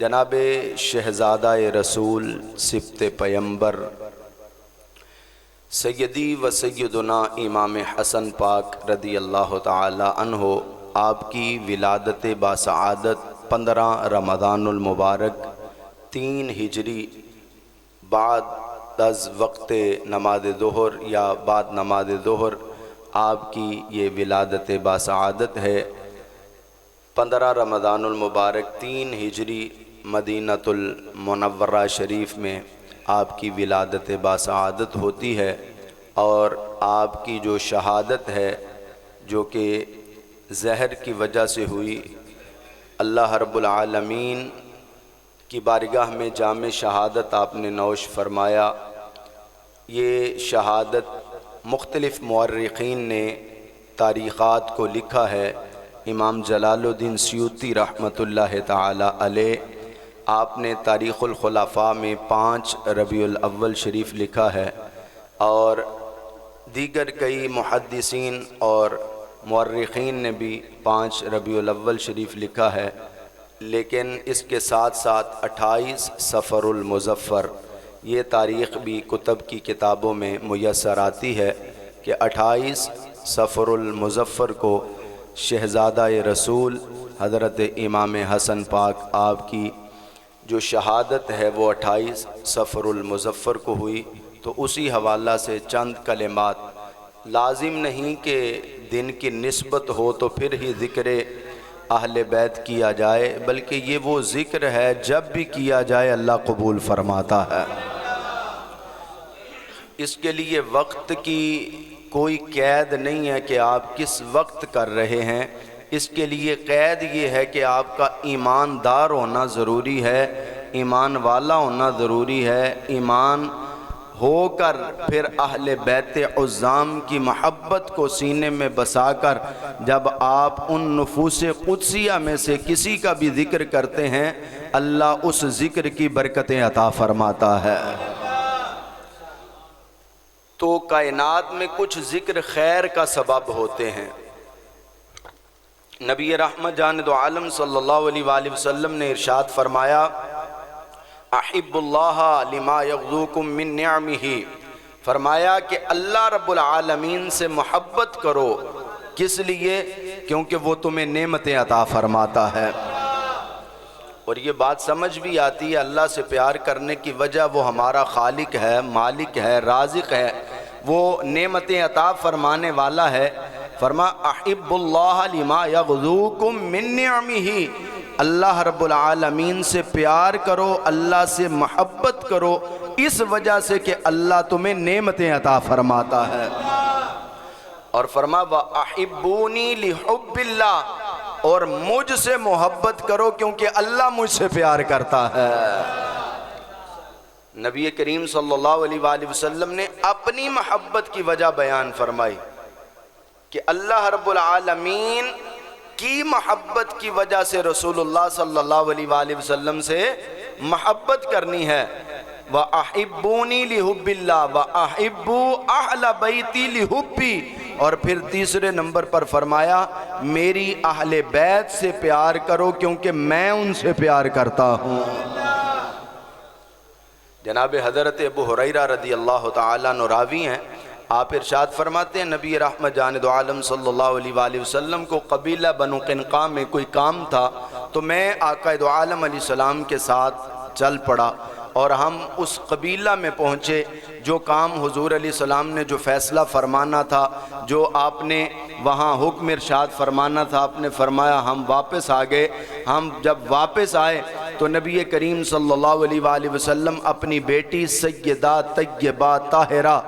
जनाब शहज़ादा रसूल सिब्त पैगंबर सैयदी व सैयदुना इमाम हसन पाक रदी अल्लाह ताला अन्हो आपकी विलादत बासआदत 15 रमज़ानुल मुबारक 3 हिजरी बाद अज़ वक्त नमाज ज़ोहर या बाद नमाज ज़ोहर आपकी ये विलादत बासआदत है। 15 रमज़ानुल मुबारक 3 हिजरी मदीनतुल मुनव्वरा शरीफ में आपकी विलादत बासआदत होती है और आपकी जो शहादत है जो कि जहर की वजह से हुई, अल्लाह रब्बुल आलमीन की बारगाह में जाम शहादत आपने नौश फरमाया। ये शहादत मुख्तलिफ़ मुअर्रिख़ीन ने तारीख़ात को लिखा है। इमाम जलालुद्दीन सयूती रहमतुल्लाह ताला अलैह आपने तारीख़ुल खुलाफा में 5 रबीउल अव्वल शरीफ लिखा है और दीगर कई मुहद्दिसीन और मुअर्रिख़ीन ने भी 5 रबीउल अव्वल शरीफ लिखा है। लेकिन इसके साथ साथ 28 सफ़रुल मुज़फ़्फ़र ये तारीख़ भी कुतब की किताबों में मुयस्सर आती है कि 28 सफ़रुल मुज़फ़्फ़र को शहज़ादा रसूल हज़रत इमाम हसन पाक आपकी जो शहादत है वो 28 सफ़रुल मुज़फ़्फ़र को हुई। तो उसी हवाला से चंद कलिमात, लाजिम नहीं कि दिन की निस्बत हो तो फिर ही ज़िक्र अहले बैत किया जाए, बल्कि ये वो ज़िक्र है जब भी किया जाए अल्लाह कबूल फरमाता है। इसके लिए वक्त की कोई कैद नहीं है कि आप किस वक्त कर रहे हैं। इसके लिए कैद ये है कि आपका ईमानदार होना ज़रूरी है, ईमान वाला होना ज़रूरी है। ईमान होकर फिर अहले बैत उज़्ज़ाम की महब्बत को सीने में बसाकर जब आप उन नुफूस क़ुद्सिया में से किसी का भी ज़िक्र करते हैं, अल्लाह उस ज़िक्र की बरकतें अता फरमाता है। तो कायनात में कुछ ज़िक्र खैर का सबब होते हैं। नबी रहमत जान दो आलम सल्लल्लाहु अलैहि वसल्लम ने इरशाद फरमाया, अहिब्बुल्लाह लिमा यग़्ज़ूकुम मिन निअमिही, फरमाया कि अल्लाह रब्बुल आलमीन से मोहब्बत करो। किस लिए? क्योंकि वो तुम्हें नेमतें अता फरमाता है। और ये बात समझ भी आती है, अल्लाह से प्यार करने की वजह वो हमारा खालिक है, मालिक है, राज़िक़ है, वो नेमतें अता फरमाने वाला है। फरमा अहिब्बुल्लाह लिमा यग़्ज़ूकुम मिन निअमिही, अल्लाह रब्बुल आलमीन से प्यार करो, अल्लाह से महब्बत करो इस वजह से कि अल्लाह तुम्हें नेमतें अता फरमाता है। और फरमा व अहिब्बूनी लिहुब्बिल्लाह, और मुझसे मोहब्बत करो क्योंकि अल्लाह मुझसे प्यार करता है। नबी करीम सल्लल्लाहु अलैहि वसल्लम ने अपनी महब्बत की वजह बयान फरमाई कि अल्लाह रब्बुल आलमीन की महब्बत की वजह से रसूलुल्लाह सल्लल्लाहु अलैहि वसल्लम से महब्बत करनी है। व अहिब्बूनी लिहुब्बिल्लाह व अहिब्बू अहला बैती लिहुब्बी, और फिर तीसरे नंबर पर फरमाया मेरी अहले बैत से प्यार करो क्योंकि मैं उनसे प्यार करता हूँ। जनाब हज़रत अबू हुरैरा रदी अल्लाह ताला अन्हु रावी हैं। आप इरशाद फरमाते हैं, नबी रहमत जान दो आलम सल्लल्लाहु अलैहि वसल्लम को कबीला बनु क़िनक़ा में कोई काम था, तो मैं आका दो आलम अलैहिस्सलाम के साथ चल पड़ा और हम उस कबीला में पहुँचे। जो काम हुजूर अलैहिस्सलाम ने जो फ़ैसला फरमाना था, जो आपने वहाँ हुक्म इरशाद फरमाना था, आपने फरमाया। हम वापस आ गए। हम जब वापस आए तो नबी करीम सल्लल्लाहु अलैहि वसल्लम अपनी बेटी सय्यदा तय्यबा ताहिरा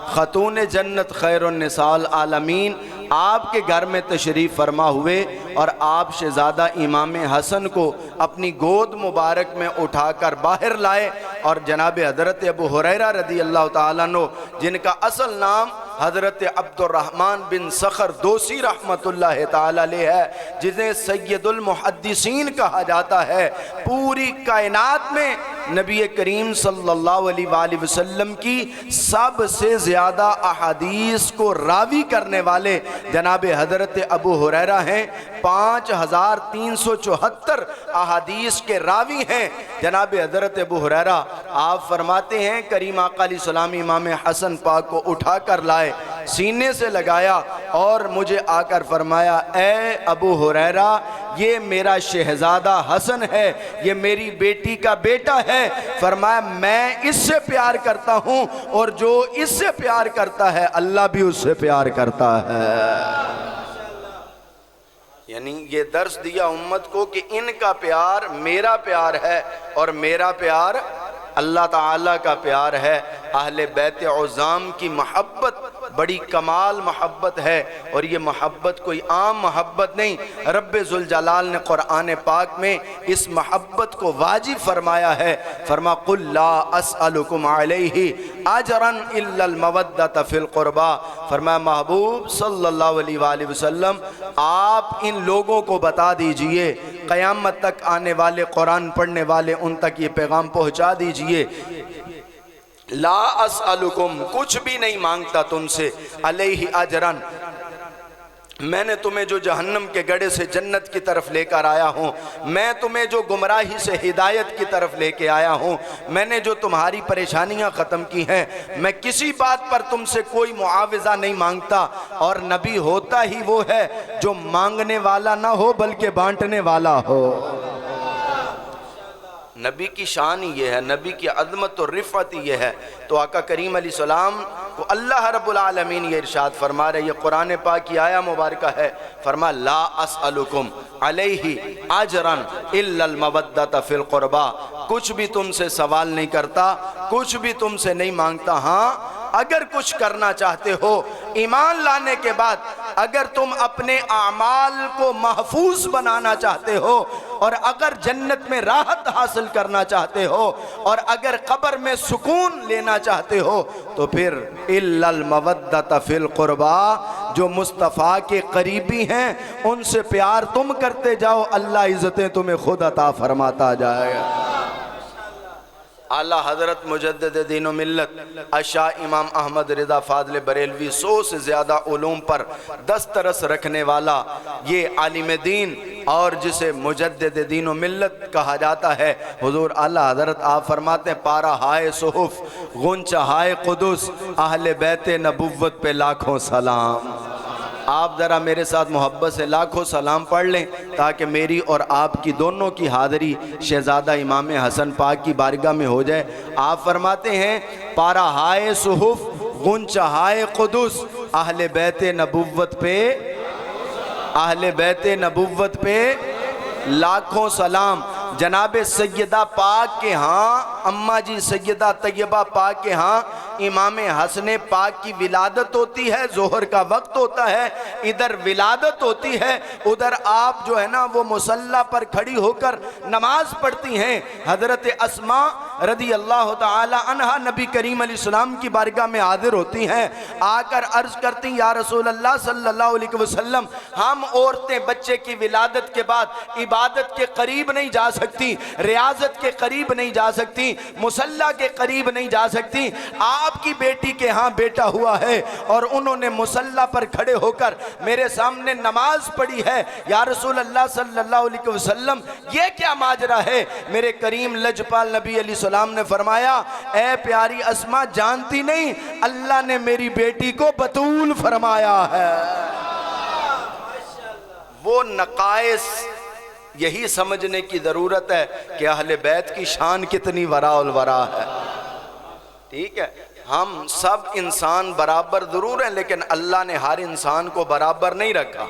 ख़तून जन्नत खैरुन निसाल आलमीन आपके घर में तशरीफ़ फरमा हुए और आप शहज़ादा इमाम हसन को अपनी गोद मुबारक में उठाकर बाहर लाए। और जनाब हज़रत अबू हुरैरा रदी अल्लाह ताला अन्हु, जिनका असल नाम हज़रत अब्दुर्रहमान बिन सखर दोसी रहमतुल्लाह ताला अलैह है, जिन्हें सैयदुल मुहद्दिसीन कहा जाता है, पूरी कायनात में नबी करीम सल्लल्लाहु अलैहि वसल्लम की सबसे ज़्यादा अहादीस को रावी करने वाले जनाब हज़रत अबू हुरैरा हैं। 5374 अहादीस के रावी हैं जनाब हज़रत अबू हुरैरा। आप फरमाते हैं करीम आका अलैहिस्सलाम इमाम हसन पाक को उठा कर लाए, सीने से लगाया और मुझे आकर फरमाया, ए अबू हुरैरा, ये मेरा शहजादा हसन है, ये मेरी बेटी का बेटा है। फरमाया मैं इससे प्यार करता हूँ और जो इससे प्यार करता है अल्लाह भी उससे प्यार करता है। यानी ये दर्स दिया उम्मत को कि इनका प्यार मेरा प्यार है और मेरा प्यार अल्लाह ताला का प्यार है। अहले बैत उज़ाम की मोहब्बत बड़ी कमाल मोहब्बत है और ये मोहब्बत कोई आम मोहब्बत नहीं। रब्बे ज़ुल जलाल ने कुरान पाक में इस मोहब्बत को वाजिब फरमाया है। फरमा कुल ला अस्अलुकुम अलैहि अजरन इल्लल मवद्दत फिल क़ुरबा। फरमाया महबूब सल्लल्लाहु अलैहि वसल्लम, आप इन लोगों को बता दीजिए, क़यामत तक आने वाले कुरान पढ़ने वाले उन तक ये पैगाम पहुँचा दीजिए, ला अस्अलुकुम, कुछ भी नहीं मांगता तुमसे, अलैहि अजरन, मैंने तुम्हें जो जहन्नम के गड्ढे से जन्नत की तरफ लेकर आया हूँ, मैं तुम्हें जो गुमराही से हिदायत की तरफ लेके आया हूँ, मैंने जो तुम्हारी परेशानियाँ ख़त्म की हैं, मैं किसी बात पर तुमसे कोई मुआवजा नहीं मांगता। और नबी होता ही वो है जो मांगने वाला ना हो बल्कि बांटने वाला हो। नबी की शान ही ये है, नबी की अज़मत और रिफ़त ही ये है। तो आका करीम अलैहिस्सलाम को अल्लाह रब्बुल आलमीन ये इरशाद फरमा रहे, ये कुरान पाक की आया मुबारक है। फरमा ला अस्अलुकुम अलैहि अजरन इल्लल मवद्दत फिल क़ुरबा, कुछ भी तुमसे सवाल नहीं करता, कुछ भी तुमसे नहीं मांगता। हाँ, अगर कुछ करना चाहते हो ईमान लाने के बाद, अगर तुम अपने आमाल को महफूज बनाना चाहते हो और अगर जन्नत में राहत हासिल करना चाहते हो और अगर कब्र में सुकून लेना चाहते हो, तो फिर इल्लल मवद्दत फिल क़ुरबा, जो मुस्तफ़ा के करीबी हैं उनसे प्यार तुम करते जाओ, अल्लाह इज़्ज़तें तुम्हें खुद अता फरमाता जाएगा। आला हज़रत मुजद्दिद दीन व मिल्लत अशाह इमाम अहमद रिज़ा फ़ाज़िल बरेलवी 100 से ज़्यादा उलूम पर दस्तरस रखने वाला ये आलिम दीन और जिसे मुजद्दिद दीन व मिल्लत कहा जाता है, हुज़ूर आला हज़रत आप फरमाते हैं, पारा हाय सुहुफ़ गुंचा हाय कुदुस, अहले बैत नबुव्वत पे लाखों सलाम। आप ज़रा मेरे साथ मोहब्बत से लाखों सलाम पढ़ लें ताकि मेरी और आपकी दोनों की हाज़री शहज़ादा इमाम हसन पाक की बारगाह में हो जाए। आप फरमाते हैं, पारा हाय सुहुफ़ गुंचा हाय कुदुस, अहले बैत नबुव्वत पे, अहले बैत नबुव्वत पे लाखों सलाम। जनाब सैयदा पाक के यहाँ, अम्मा जी सैयदा तैयबा पाक के यहाँ इमाम हसन पाक की विलादत होती है, जोहर का वक्त होता है, इधर विलादत होती है, उधर आप जो है ना वो मुसल्ला पर खड़ी होकर नमाज पढ़ती हैं। हज़रत अस्मा रदी अल्लाह ताला अन्हा नबी करीम अलैहिस्सलाम की बारगाह में हाजिर होती हैं, आकर अर्ज करती, या रसूल अल्लाह सल्लल्लाहु अलैहि वसल्लम, हम औरतें बच्चे की विलादत के बाद इबादत के करीब नहीं जा सकती, रियाजत के करीब नहीं जा सकती, मुसल्ला के करीब नहीं जा सकती। आपकी बेटी के यहाँ बेटा हुआ है और उन्होंने मुसल्ला पर खड़े होकर मेरे सामने नमाज पढ़ी है, या रसूल अल्लाह सल्लल्लाहु अलैहि वसल्लम ये क्या माजरा है? मेरे करीम लजपाल नबी अलैहिस्सलाम ने फरमाया, ए प्यारी अस्मा, जानती नहीं अल्लाह ने मेरी बेटी को बतूल फरमाया है। वो नकाइस यही समझने की ज़रूरत है कि अहले बैत की शान कितनी वराउल वरा है। ठीक है, हम सब इंसान बराबर ज़रूर हैं, लेकिन अल्लाह ने हर इंसान को बराबर नहीं रखा।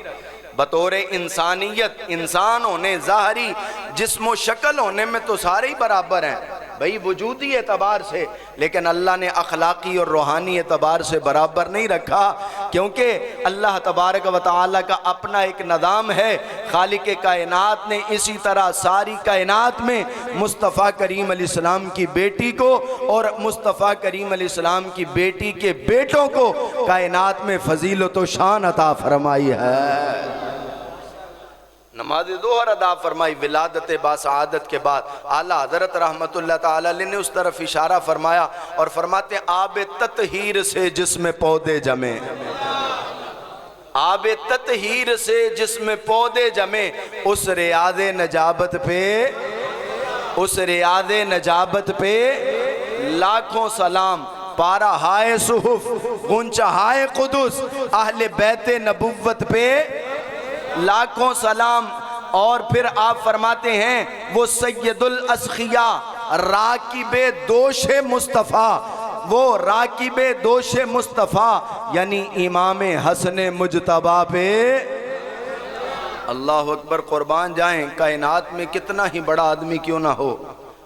बतौर इंसानियत, इंसान होने, ज़ाहरी जिस्म शक्ल होने में तो सारे ही बराबर हैं भाई, वजूदी एतबार से, लेकिन अल्लाह ने अखलाकी और रूहानी एतबार से बराबर नहीं रखा, क्योंकि अल्लाह तबारक व तआला का अपना एक निज़ाम है। खालिक कायनात ने इसी तरह सारी कायनात में मुस्तफ़ा करीम अलैहिस्सलाम की बेटी को और मुस्तफ़ा करीम अलैहिस्सलाम की बेटी के बेटों को कायनात में फजीलत व शान अता फरमाई है। नमाज दोहर अदा फरमाई। विलादत बासआदत के बाद आला हज़रत रहमतुल्लाह ताला अलैह ने उस तरफ इशारा फरमाया और फरमाते हैं आब ततहीर से जिसमें पौधे जमे, आब ततहीर से जिसमें पौधे जमे, उस रियाद नजाबत पे, उस रियाद नजाबत पे लाखों सलाम। पारा हाय सुहुफ गुंचा हाय कुदुस अहले बैते नबुव्वत पे लाखों सलाम। और फिर आप फरमाते हैं वो सैयदुल अस्खिया राकिबे दोशे मुस्तफ़ा, वो राकिबे दोशे मुस्तफ़ा यानी इमाम हसन मुजतबा पे। अल्लाह अकबर, कुर्बान जाएं। कायनात में कितना ही बड़ा आदमी क्यों ना हो,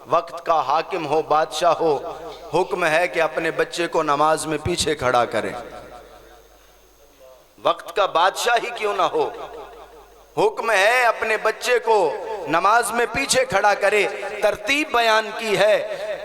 वक्त का हाकिम हो, बादशाह हो, हुक्म है कि अपने बच्चे को नमाज में पीछे खड़ा करें। वक्त का बादशाह ही क्यों ना हो, हुक्म है अपने बच्चे को नमाज में पीछे खड़ा करे। तरतीब बयान की है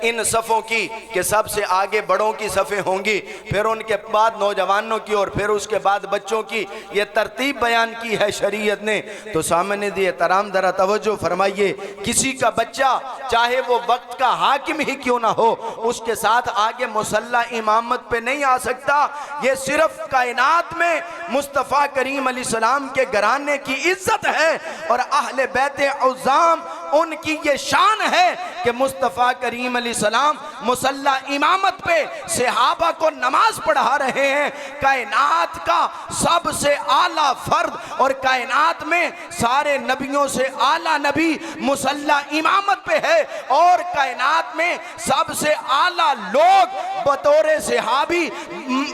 इन सफ़ों की कि सबसे आगे बड़ों की सफ़ें होंगी, फिर उनके बाद नौजवानों की और फिर उसके बाद बच्चों की। ये तरतीब बयान की है शरीयत ने। तो सामने दिए तराम दरा तवज्जो फरमाइए, किसी का बच्चा चाहे वो वक्त का हाकिम ही क्यों ना हो, उसके साथ आगे मुसल्ला इमामत पे नहीं आ सकता। ये सिर्फ कायनात में मुस्तफ़ा करीम अलैहिस्सलाम के घराने की इज्जत है और अहले बैत औज़ाम उनकी ये शान है कि मुस्तफ़ा करीम अलैहिस्सलाम मुसल्ला इमामत पे सहाबा को नमाज पढ़ा रहे हैं। कायनात का सबसे आला फर्द और कायनात में सारे नबियों से आला नबी मुसल्ला इमामत पे है और कायनात में सबसे आला लोग बतौर सहाबी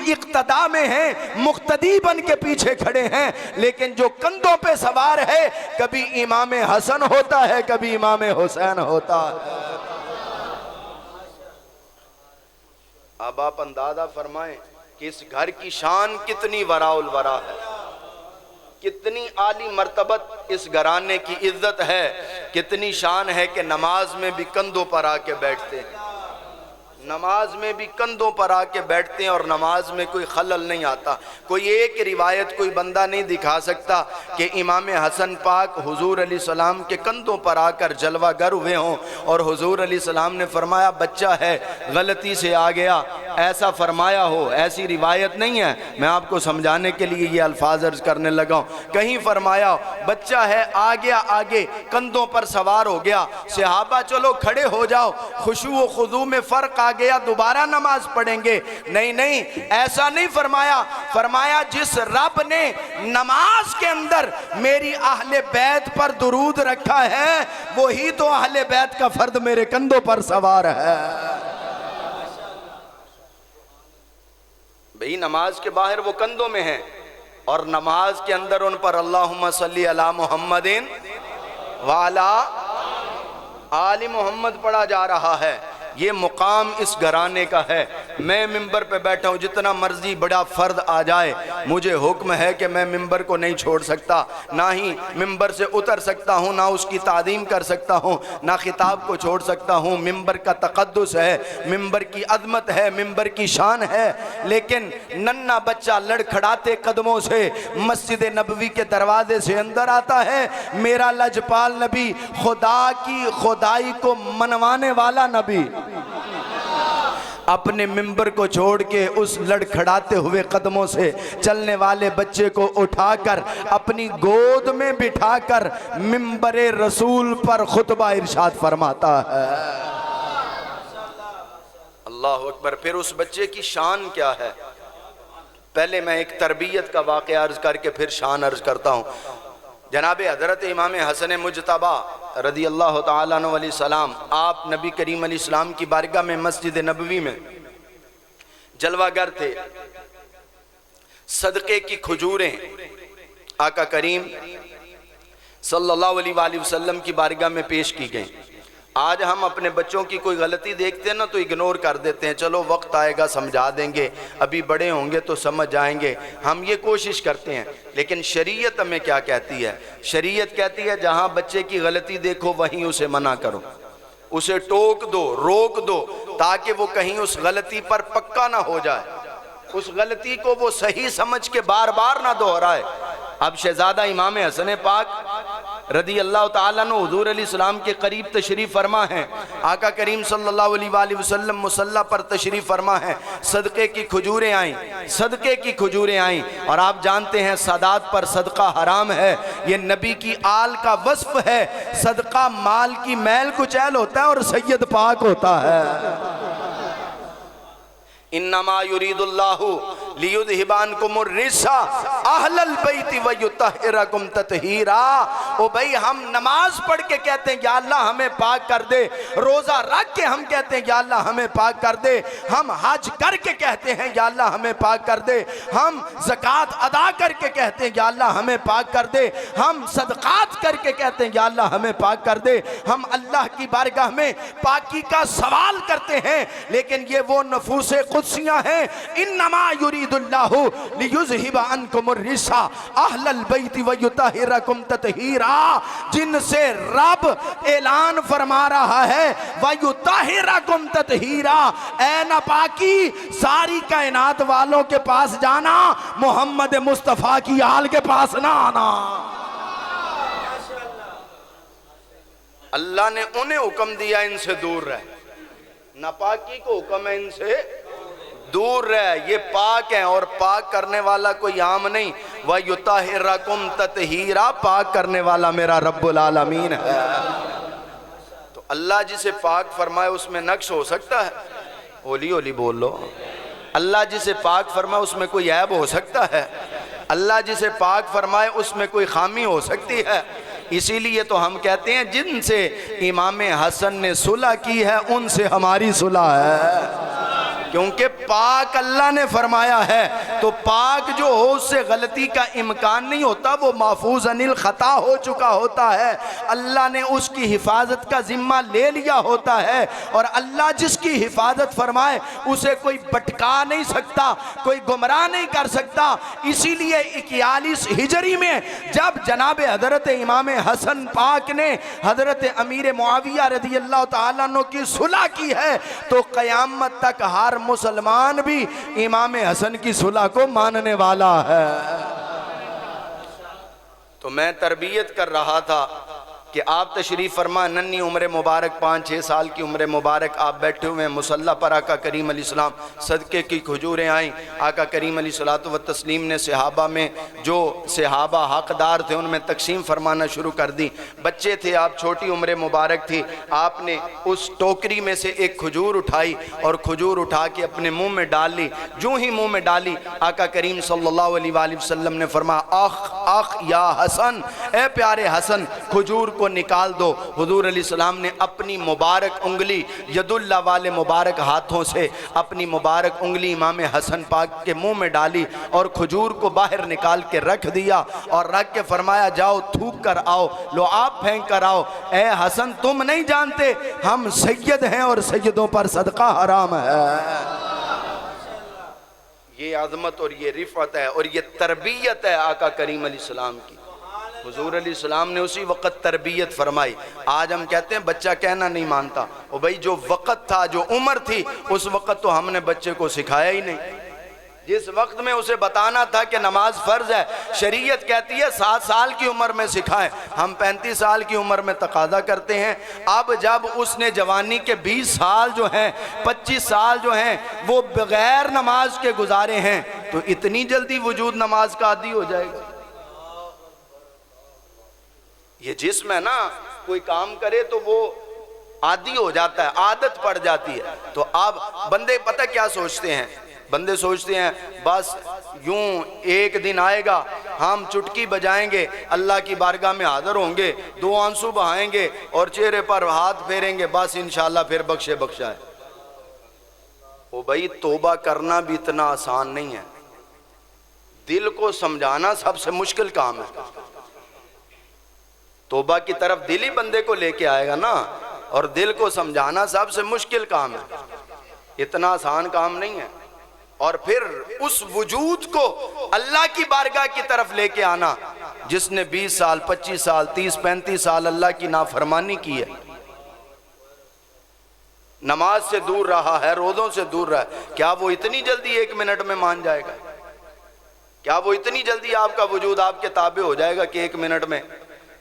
इक्तदा में हैं, मुक्तदी बन के पीछे खड़े हैं। लेकिन जो कंधों पे सवार है, कभी इमाम हसन होता है, कभी इमाम हुसैन होता है। अब आप अंदाजा फरमाएं कि इस घर की शान कितनी वराउल वरा है, कितनी आली मर्तबत इस घराने की इज्जत है, कितनी शान है कि नमाज में भी कंधों पर आके बैठते हैं, नमाज में भी कंधों पर आके बैठते हैं और नमाज में कोई खलल नहीं आता। कोई एक रिवायत कोई बंदा नहीं दिखा सकता कि इमाम हसन पाक हुजूर अलैहिस्सलाम के कंधों पर आकर जलवागर हुए हों और हुजूर अलैहिस्सलाम ने फरमाया बच्चा है गलती से आ गया, ऐसा फरमाया हो। ऐसी रिवायत नहीं है, मैं आपको समझाने के लिए ये अल्फाज अर्ज करने लगा हूँ। कहीं फरमाया बच्चा है आ गया, आगे कंधों पर सवार हो गया, सहाबा चलो खड़े हो जाओ, खुशू व खुजू में फ़र्क आ गया, दोबारा नमाज पढ़ेंगे। नहीं नहीं, ऐसा नहीं फरमाया। फरमाया जिस रब ने नमाज के अंदर मेरी अहले बैत पर दुरूद रखा है, वही तो अहले बैत का फर्द मेरे कंधों पर सवार है। भाई नमाज के बाहर वो कंधों में है और नमाज के अंदर उन पर अल्लाहुम्मा सल्ली अला मुहम्मदिन वाला आली मोहम्मद पढ़ा जा रहा है। ये मुकाम इस घराने का है। मैं मिंबर पे बैठा हूँ, जितना मर्जी बड़ा फ़र्द आ जाए, मुझे हुक्म है कि मैं मिंबर को नहीं छोड़ सकता, ना ही मिंबर से उतर सकता हूँ, ना उसकी तादीम कर सकता हूँ, ना खिताब को छोड़ सकता हूँ। मिंबर का तक़द्दुस है, मिंबर की अज़मत है, मिंबर की शान है। लेकिन नन्ना बच्चा लड़खड़ाते कदमों से मस्जिद नबवी के दरवाजे से अंदर आता है। मेरा लजपाल नबी, खुदा की खुदाई को मनवाने वाला नबी, अपने मिंबर को छोड़ के उस लड़खड़ाते हुए कदमों से चलने वाले बच्चे को उठाकर अपनी गोद में बिठाकर मिंबरे रसूल पर खुतबा इरशाद फरमाता है। अल्लाह अकबर। फिर उस बच्चे की शान क्या है? पहले मैं एक तरबियत का वाक़या अर्ज करके फिर शान अर्ज करता हूँ। जनाब हज़रत इमाम हसन मुजतबा रदी अल्लाह तआला अन्हु अलैहिस्सलाम, आप नबी करीम अलैहिस्सलाम की बारगाह में मस्जिद नबवी में जलवागर थे। सदक़े की खजूरें आका करीम सल्लल्लाहु अलैहि वसल्लम की बारगाह में पेश की गई। आज हम अपने बच्चों की कोई गलती देखते हैं ना तो इग्नोर कर देते हैं, चलो वक्त आएगा समझा देंगे, अभी बड़े होंगे तो समझ जाएंगे, हम ये कोशिश करते हैं। लेकिन शरीयत हमें क्या कहती है? शरीयत कहती है जहाँ बच्चे की गलती देखो वहीं उसे मना करो, उसे टोक दो, रोक दो, ताकि वो कहीं उस गलती पर पक्का ना हो जाए, उस गलती को वो सही समझ के बार बार ना दोहराए। अब शहजादा इमाम हसन पाक रदी अल्लाह ताला अन्हु हुजूर अलैहिस्सलाम के करीब तशरीफ़ फरमा है। आका करीम सल्लल्लाहु अलैहि वसल्लम मुसल्ला पर तशरीफ़ फरमा है। सदक़े की खजूरें आईं, सदक़े की खजूरें आईं। और आप जानते हैं सादात पर सदका हराम है। ये नबी की आल का वस्फ है। सदका माल की मैल कुचैल होता है और सैयद पाक होता है। इन्नमा युरीदुल्लाहु लियुज़हिबा अन्कुमुर रिज्सा अहलल बैति व युतहिरकुम तत्हीरा। ओ भाई, हम नमाज पढ़ के कहते हैं या अल्लाह हमें पाक कर दे, रोज़ा रख के हम कहते हैं या अल्लाह हमें पाक कर दे, हम हज करके कहते हैं या अल्लाह हमें पाक कर दे, हम ज़कात अदा करके कहते हैं या अल्लाह हमें पाक कर दे, हम सदक़ात करके कहते हैं या अल्लाह हमें पाक कर दे, हम अल्लाह की बारगाह में पाकी का सवाल करते हैं। लेकिन ये वो नफूसे कुदसियाँ हैं, इन्नमा युरीदुल्लाहु लियुज़हिबा अन्कुमुर रिज्सा अहलल बैति व युतहिरकुम तत्हीरा, जिनसे रब ऐलान फरमा रहा है व युतहिरकुम तत्हीरा, ऐ नापाकी सारी कायनात वालों के पास जाना, मोहम्मद मुस्तफ़ा की आल के पास ना आना। अल्लाह ने उन्हें हुक्म दिया इनसे दूर रहे, नापाकी को हुक्म है इनसे दूर रहे। ये पाक है और पाक करने वाला कोई आम नहीं। व युतहिरकुम तत्हीरा, पाक करने वाला मेरा रब्बुल आलमीन है। तो अल्लाह जिसे पाक फरमाए उसमें नक्श हो सकता है? होली होली बोल लो। अल्लाह जिसे पाक फरमाए उसमें कोई ऐब हो सकता है? अल्लाह जिसे पाक फरमाए उसमें कोई खामी हो सकती है? इसीलिए तो हम कहते हैं जिनसे इमाम हसन ने सुलह की है उनसे हमारी सुलह है, क्योंकि पाक अल्लाह ने फरमाया है। तो पाक जो हो उससे गलती का इम्कान नहीं होता, वो महफूज अनिल खता हो चुका होता है। अल्लाह ने उसकी हिफाजत का जिम्मा ले लिया होता है। और अल्लाह जिसकी हिफाजत फरमाए उसे कोई भटका नहीं सकता, कोई गुमराह नहीं कर सकता। इसीलिए 41 हिजरी में जब जनाब हजरत इमाम हसन पाक ने हजरत अमीर मुआविया रज़ी अल्लाह तआला अन्हु की सुलह की है, तो क़यामत तक हर मुसलमान भी इमाम हसन की सुलह को मानने वाला है। तो मैं तरबियत कर रहा था कि आप तशरीफ़ फरमा, नन्ही उम्र मुबारक 5-6 साल की उम्र मुबारक आप बैठे हुए हैं मुसल्ला पर। आका करीम अलैहिस्सलाम सदक़े की खजूरें आईं। आका करीम अलैहिस्सलातु व तस्लीम ने सहाबा में जो सहाबा हकदार थे उनमें तकसीम फरमाना शुरू कर दी। बच्चे थे आप, छोटी उम्र मुबारक थी। आपने उस टोकरी में से एक खजूर उठाई और खजूर उठा के अपने मुँह में डाल ली। जो ही मुँह में डाली आका करीम सल्लल्लाहु अलैहि वसल्लम ने फरमाया, अख अख या हसन, ए प्यारे हसन खजूर को निकाल दो। हुजूर अलैहिस्सलाम ने अपनी मुबारक उंगली यदुल्ला वाले मुबारक हाथों से अपनी मुबारक उंगली इमाम हसन पाक के मुंह में डाली और खजूर को बाहर निकाल के रख दिया और रख के फरमाया, जाओ थूक कर आओ, लो आप फेंक कर आओ। ए हसन, तुम नहीं जानते हम सैयद हैं और सैयदों पर सदका हराम है। ये आज़मत और ये रिफ़त है और ये तरबियत है आका करीम अलैहिस्सलाम की। हुजूर अलैहिस्सलाम ने उसी वक़्त तरबियत फरमाई। आज हम कहते हैं बच्चा कहना नहीं मानता। और भाई जो वक़्त था, जो उम्र थी, उस वक़्त तो हमने बच्चे को सिखाया ही नहीं। जिस वक्त में उसे बताना था कि नमाज फ़र्ज़ है, शरीयत कहती है 7 साल की उम्र में सिखाएं, हम 35 साल की उम्र में तकाज़ा करते हैं। अब जब उसने जवानी के 20 साल जो हैं, 25 साल जो हैं, वो बग़ैर नमाज के गुजारे हैं, तो इतनी जल्दी वजूद नमाज का आदी हो जाएगा। ये जिस्म है ना, कोई काम करे तो वो आदी हो जाता है, आदत पड़ जाती है। तो अब बंदे पता क्या सोचते हैं, बंदे सोचते हैं बस यूं एक दिन आएगा, हम चुटकी बजाएंगे, अल्लाह की बारगाह में हाजिर होंगे, 2 आंसू बहाएंगे और चेहरे पर हाथ फेरेंगे, बस इंशाल्लाह फिर बख्शे बख्शा है। ओ भाई, तौबा करना भी इतना आसान नहीं है। दिल को समझाना सबसे मुश्किल काम है। तौबा की तरफ दिल ही बंदे को लेके आएगा ना, और दिल को समझाना सबसे मुश्किल काम है, इतना आसान काम नहीं है। और फिर उस वजूद को अल्लाह की बारगाह की तरफ लेके आना जिसने 20 साल 25 साल 30-35 साल अल्लाह की नाफरमानी की है, नमाज से दूर रहा है, रोज़ों से दूर रहा है, क्या वो इतनी जल्दी 1 मिनट में मान जाएगा? क्या वो इतनी जल्दी आपका वजूद आपके ताबे हो जाएगा कि 1 मिनट में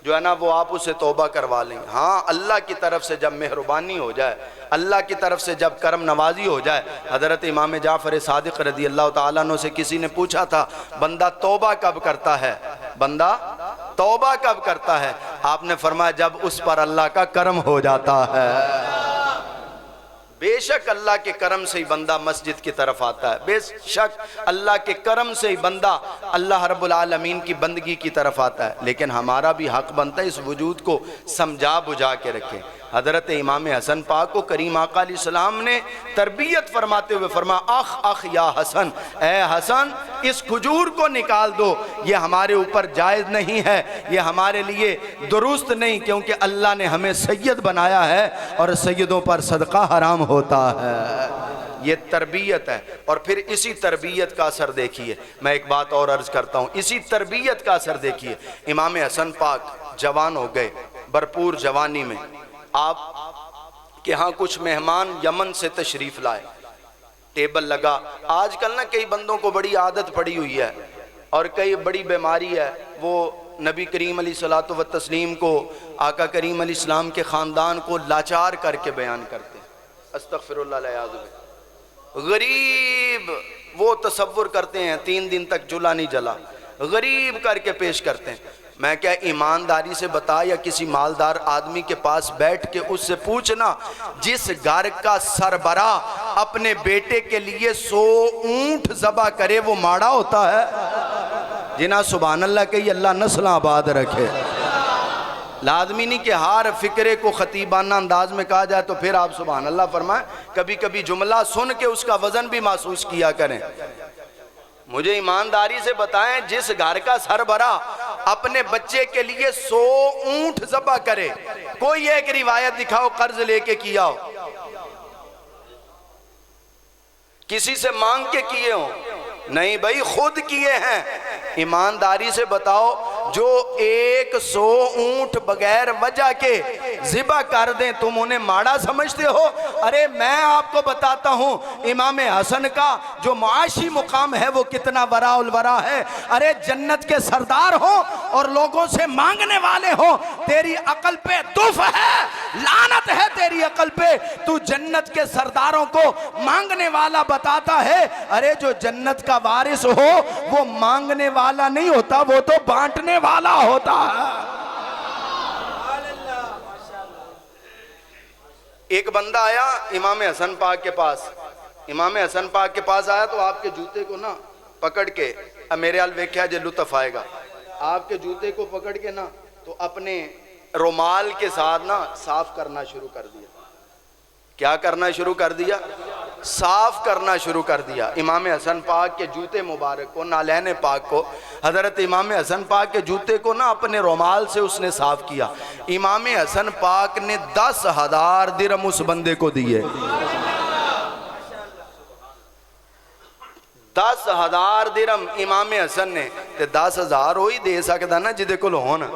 जो है ना वो आप उसे तौबा करवा लेंगे। हाँ, अल्लाह की तरफ से जब मेहरबानी हो जाए, अल्लाह की तरफ से जब करम नवाजी हो जाए। हज़रत इमाम जाफ़र सादिक़ रज़ी अल्लाह ताला अन्हु से किसी ने पूछा था, बंदा तौबा कब करता है, बंदा तौबा कब करता है? आपने फरमाया जब उस पर अल्लाह का करम हो जाता है। बेशक अल्लाह के करम से ही बंदा मस्जिद की तरफ आता है, बेशक अल्लाह के करम से ही बंदा अल्लाह रब्बुल आलमीन की बंदगी की तरफ आता है। लेकिन हमारा भी हक बनता है इस वजूद को समझा बुझा के रखें। हज़रत इमाम हसन पाक को करीम आका अलैहिस्सलाम ने तरबियत फरमाते हुए फरमा, अख अख या हसन, ए हसन इस खजूर को निकाल दो, ये हमारे ऊपर जायज़ नहीं है, ये हमारे लिए दुरुस्त नहीं, क्योंकि अल्लाह ने हमें सैयद बनाया है और सैयदों पर सदका हराम होता है। ये तरबियत है। और फिर इसी तरबियत का असर देखिए, मैं एक बात और अर्ज़ करता हूँ, इसी तरबियत का असर देखिए। इमाम हसन पाक जवान हो गए, भरपूर जवानी में आप के यहाँ कुछ मेहमान यमन से तशरीफ़ लाए, टेबल लगा। आजकल ना कई बंदों को बड़ी आदत पड़ी हुई है और कई बड़ी बीमारी है, वो नबी करीम अलैहिस्सलातु व तस्लीम को, आका करीम अलैहिस्सलाम के ख़ानदान को लाचार करके बयान करते हैं। अस्तग़फिरुल्लाह अल-अज़ीम। गरीब वो तसव्वुर करते हैं 3 दिन तक चूल्हा नहीं जला, गरीब करके पेश करते हैं। मैं क्या ईमानदारी से बता, या किसी मालदार आदमी के पास बैठ के उससे पूछना, जिस घर का सरबरा अपने बेटे के लिए 100 ऊंट ज़बा करे वो माड़ा होता है? जिना सुभान अल्लाह के अल्लाह नस्ल आबाद रखे। लाजमी नहीं कि हर फिक्रे को खतीबाना अंदाज में कहा जाए, तो फिर आप सुभान अल्लाह फरमाएं। कभी कभी जुमला सुन के उसका वजन भी महसूस किया करें। मुझे ईमानदारी से बताएं, जिस घर का सरबरा अपने बच्चे के लिए 100 ऊंट ज़बा करे, कोई एक रिवायत दिखाओ कर्ज लेके किया हो, किसी से मांग के किए हो? नहीं भाई, खुद किए हैं। ईमानदारी से बताओ, जो 100 ऊंट बगैर वजह के ज़िबा कर दें, तुम उन्हें माड़ा समझते हो? अरे मैं आपको बताता हूँ इमाम हसन का जो मुआशी मुकाम है वो कितना वराउल वरा है। अरे जन्नत के सरदार हो और लोगों से मांगने वाले हो, तेरी अकल पे दुफ है, लानत है तेरी अकल पे। तू जन्नत के सरदारों को मांगने वाला बताता है। अरे जो जन्नत का वारिस हो वो मांगने वाला नहीं होता, वो तो बांटने वाला होता है। एक बंदा आया इमाम हसन पाक के पास, इमाम हसन पाक के पास आया तो आपके जूते को ना पकड़ के, अब मेरे हाल वेख्या जे लुत्फ आएगा, आपके जूते को पकड़ के ना तो अपने रुमाल के साथ ना साफ करना शुरू कर दिया। क्या करना शुरू कर दिया? साफ करना शुरू कर दिया। इमाम हसन पाक के जूते मुबारक को, नालैन पाक को, हज़रत इमाम हसन पाक के जूते को ना अपने रुमाल से उसने साफ किया। इमाम हसन पाक ने 10,000 दिरहम उस बंदे को दिए। 10,000 दिरहम इमाम हसन ने, ते 10,000 हो ही दे सकता ना जिदे कोल होना।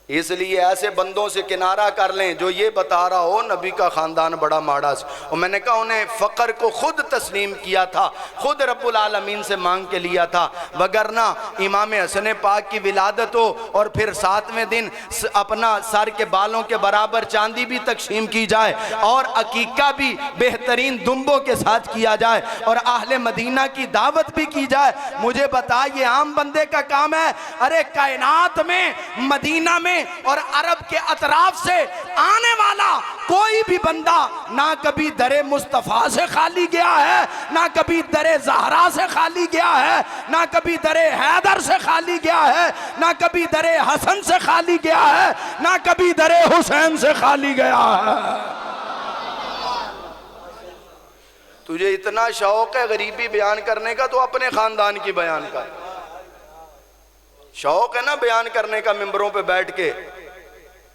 इसलिए ऐसे बंदों से किनारा कर लें जो ये बता रहा हो नबी का ख़ानदान बड़ा माड़ा। और मैंने कहा उन्हें फ़क्र को खुद तस्लीम किया था, खुद रब्बुल आलमीन से मांग के लिया था। वगरना इमाम हसन पाक की विलादत हो और फिर 7वें दिन अपना सर के बालों के बराबर चांदी भी तकसीम की जाए और अकीका भी बेहतरीन दुम्बों के साथ किया जाए और अहले मदीना की दावत भी की जाए। मुझे बता, ये आम बंदे का काम है? अरे कायनात में, मदीना में और अरब के अतराफ से आने वाला कोई भी बंदा ना कभी दरे मुस्तफा से खाली गया है, ना कभी दरे ज़हरा से खाली गया है, ना कभी दरे हैदर से खाली गया है, ना कभी दरे हसन से खाली गया है, ना कभी दरे हुसैन से खाली गया है। तुझे इतना शौक है गरीबी बयान करने का तो अपने खानदान की बयान कर। शौक है ना बयान करने का मिंबरों पे बैठ के।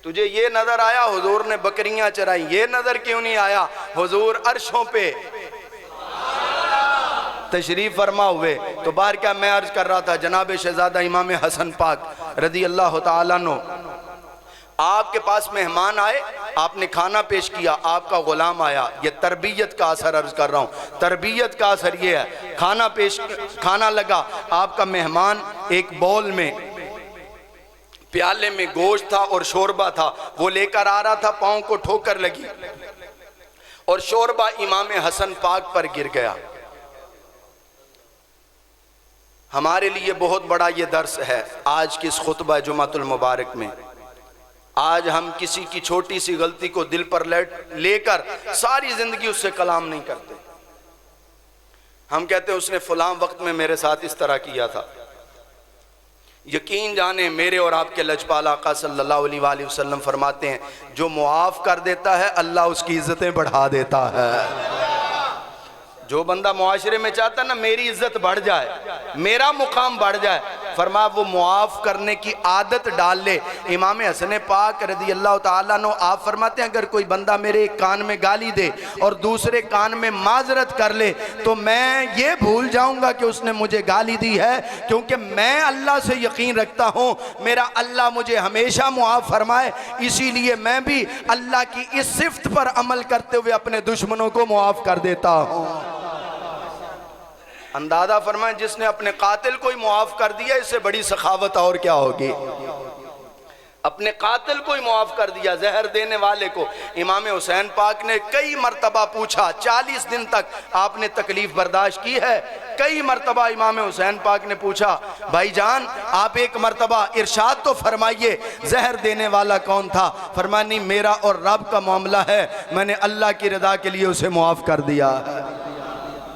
तुझे ये नजर आया हुजूर ने बकरियां चराई, ये नजर क्यों नहीं आया हुजूर अर्शों पे तशरीफ फरमा हुए? तो बाहर क्या मैं अर्ज कर रहा था, जनाब शहजादा इमाम हसन पाक रज़ी अल्लाह ताला अन्हु, आपके पास मेहमान आए, आपने खाना पेश किया, आपका गुलाम आया। ये तरबियत का असर अर्ज कर रहा हूँ, तरबियत का असर ये है। खाना लगा, आपका मेहमान एक बाउल में प्याले में गोश्त था और शोरबा था, वो लेकर आ रहा था, पाँव को ठोकर लगी और शोरबा इमाम हसन पाक पर गिर गया। हमारे लिए बहुत बड़ा ये दर्स है आज की इस खुतबा जुमातुल मुबारक में। आज हम किसी की छोटी सी गलती को दिल पर लेकर सारी जिंदगी उससे कलाम नहीं करते। हम कहते हैं उसने फलां वक्त में मेरे साथ इस तरह किया था। यकीन जाने मेरे और आपके लजपाल आका सल्लल्लाहु अलैहि वसल्लम फरमाते हैं, जो मुआफ़ कर देता है अल्लाह उसकी इज्जतें बढ़ा देता है। जो बंदा मुआशरे में चाहता है ना मेरी इज्जत बढ़ जाए, मेरा मुकाम बढ़ जाए, फरमा वो मुआफ़ करने की आदत डाल ले। इमाम हसन पाक रज़ी अल्लाह ताला अन्हु आप फरमाते हैं, अगर कोई बंदा मेरे एक कान में गाली दे और दूसरे कान में माजरत कर ले तो मैं ये भूल जाऊंगा कि उसने मुझे गाली दी है, क्योंकि मैं अल्लाह से यकीन रखता हूँ मेरा अल्लाह मुझे हमेशा मुआफ़ फरमाए। इसीलिए मैं भी अल्लाह की इस सिफ्त पर अमल करते हुए अपने दुश्मनों को मुआफ़ कर देता हूँ। अंदाजा फरमाए, जिसने अपने कातिल को ही मुआफ़ कर दिया इससे बड़ी सखावत और क्या होगी। अपने कातिल को ही मुआफ़ कर दिया, जहर देने वाले को। इमाम हुसैन पाक ने कई मरतबा पूछा, 40 दिन तक आपने तकलीफ़ बर्दाश्त की है। कई मरतबा इमाम हुसैन पाक ने पूछा, भाईजान आप एक मरतबा इरशाद तो फरमाइए जहर देने वाला कौन था। फरमाया, नहीं मेरा और रब का मामला है, मैंने अल्लाह की रज़ा के लिए उसे मुआफ़ कर दिया।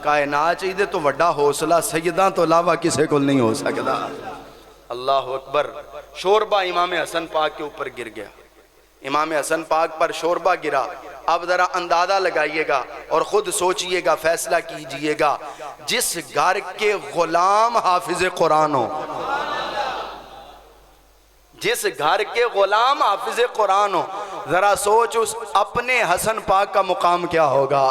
कायनात चाहिए तो वड्डा हौसला सैयदा तो अलावा किसी को नहीं हो सकता। अल्लाह अकबर। शोरबा इमाम हसन पाक के ऊपर गिर गया। इमाम हसन पाक पर शोरबा गिरा। अब ज़रा अंदाज़ा लगाइएगा और ख़ुद सोचिएगा, फैसला कीजिएगा। जिस घर के ग़ुलाम हाफिज़ कुरान हो, जिस घर के ग़ुलाम हाफिज़ कुरान हो, ज़रा सोच उस अपने हसन पाक का मुकाम क्या होगा।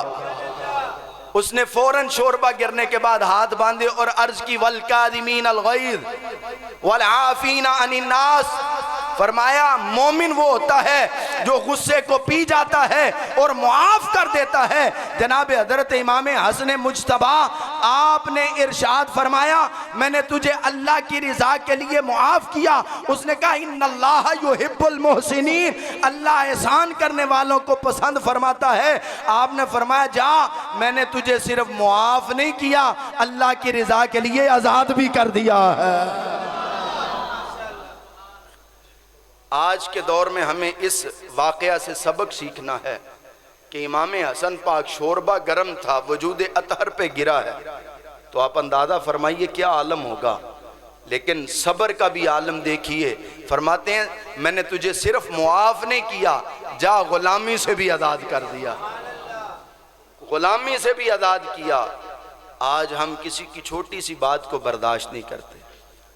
उसने फौरन शोरबा गिरने के बाद हाथ बांधे और अर्ज की, वल काज़िमीन अल गैज़ वल आफ़ीना अनिन नास। फरमाया मोमिन वो होता है जो गुस्से को पी जाता है और मुआफ़ कर देता है। जनाब हज़रत इमाम हसन मुज्तबा आपने इरशाद फरमाया, मैंने तुझे अल्लाह की रिज़ा के लिए मुआफ़ किया। उसने कहा, इन्नल्लाह युहिब्बुल मुहसिनीन, अल्लाह एहसान करने वालों को पसंद फरमाता है। आपने फरमाया, जा मैंने तुझे सिर्फ मुआफ़ नहीं किया, अल्लाह की रिज़ा के लिए आज़ाद भी कर दिया है। आज के दौर में हमें इस वाक़या से सबक सीखना है कि इमाम हसन पाक शोरबा गर्म था, वजूद अतहर पे गिरा है, तो आप अंदाज़ा फरमाइए क्या आलम होगा। लेकिन सब्र का भी आलम देखिए। फरमाते हैं, मैंने तुझे सिर्फ मुआफ़ नहीं किया, जा ग़ुलामी से भी आज़ाद कर दिया, ग़ुलामी से भी आज़ाद किया। आज हम किसी की छोटी सी बात को बर्दाश्त नहीं करते।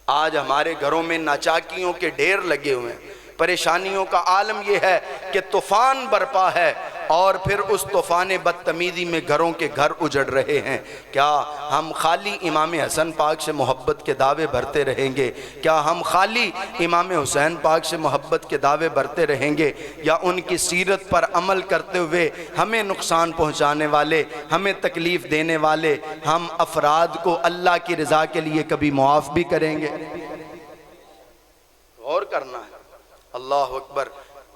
आज हमारे घरों में नाचाकियों के ढेर लगे हुए हैं। परेशानियों का आलम यह है कि तूफ़ान बरपा है और फिर उस तूफ़ान बदतमीज़ी में घरों के घर उजड़ रहे हैं। क्या हम खाली इमाम हसन पाक से मोहब्बत के दावे भरते रहेंगे? क्या हम खाली इमाम हुसैन पाक से मोहब्बत के दावे भरते रहेंगे, या उनकी सीरत पर अमल करते हुए हमें नुकसान पहुँचाने वाले, हमें तकलीफ़ देने वाले हम अफराद को अल्लाह की रज़ा के लिए कभी मुआफ़ भी करेंगे? और करना है। अल्लाह अकबर।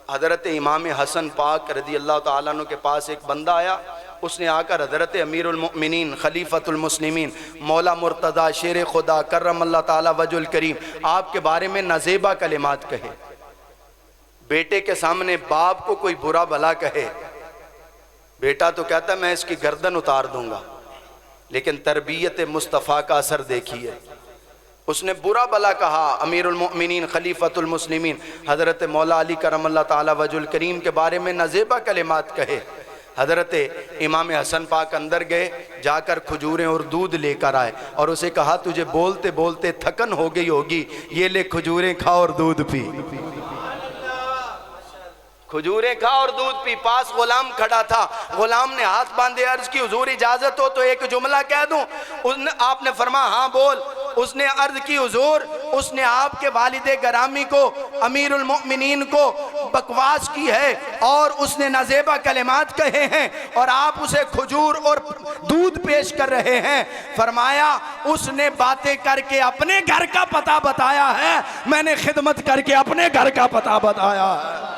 हज़रत इमाम हसन पाक रज़ी अल्लाह ताला अन्हु के पास एक बंदा आया। उसने आकर हज़रत अमीरुल मोमिनीन खलीफतुल मुस्लिमीन मौला मुर्तज़ा शेर खुदा करम अल्लाह ताला वजुल करीम आपके बारे में नाज़ेबा कलिमात कहे। बेटे के सामने बाप को कोई बुरा भला कहे, बेटा तो कहता है मैं इसकी गर्दन उतार दूंगा, लेकिन तरबियत मुस्तफ़ा का असर देखिए। उसने बुरा भला कहा अमीरुल मोमिनीन खलीफतुल मुस्लिमीन हज़रत मौला अली करमल्लाहु ताला वजुल करीम के बारे में नाज़ेबा कलिमात कहे। हज़रत इमाम हसन पाक अंदर गए, जाकर खजूरें और दूध लेकर आए और उसे कहा, तुझे बोलते बोलते थकन हो गई होगी, ये ले खजूरें खा और दूध पी। खजूरें खा और दूध पी। पास गुलाम खड़ा था। गुलाम ने हाथ बांधे, अर्ज की, हुजूर इजाज़त हो तो एक जुमला कह दूं? उसने आपने फरमाया, हाँ बोल। उसने अर्ज की, हुजूर उसने आपके वालिदे गरामी को अमीरुल मोमिनीन को बकवास की है और उसने नाजेबा कलिमात कहे हैं और आप उसे खजूर और दूध पेश कर रहे हैं। फरमाया उसने बातें करके अपने घर का पता बताया है, मैंने खिदमत करके अपने घर का पता बताया है।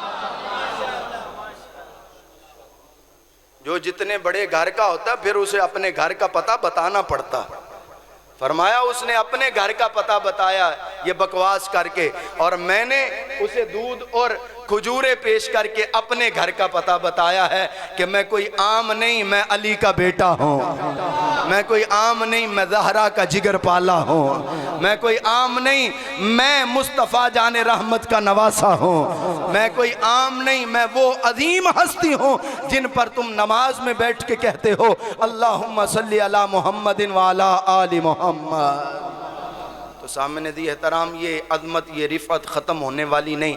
जो जितने बड़े घर का होता फिर उसे अपने घर का पता बताना पड़ता। फरमाया उसने अपने घर का पता बताया ये बकवास करके, और मैंने उसे दूध और खजूरें पेश करके अपने घर का पता बताया है कि मैं कोई आम नहीं, मैं अली का बेटा हूँ। मैं कोई आम नहीं, मैं ज़हरा का जिगर पाला हूँ। मैं कोई आम नहीं, मैं मुस्तफ़ा जाने रहमत का नवासा हूँ। मैं कोई आम नहीं, मैं वो अजीम हस्ती हूँ जिन पर तुम नमाज में बैठ के कहते हो अल्लाहुम्मा सल्ली अला मुहम्मदिन व अला आलि मुहम्मद। तो सामने दी एहतराम, ये अज़मत, ये रिफ़त ख़त्म होने वाली नहीं।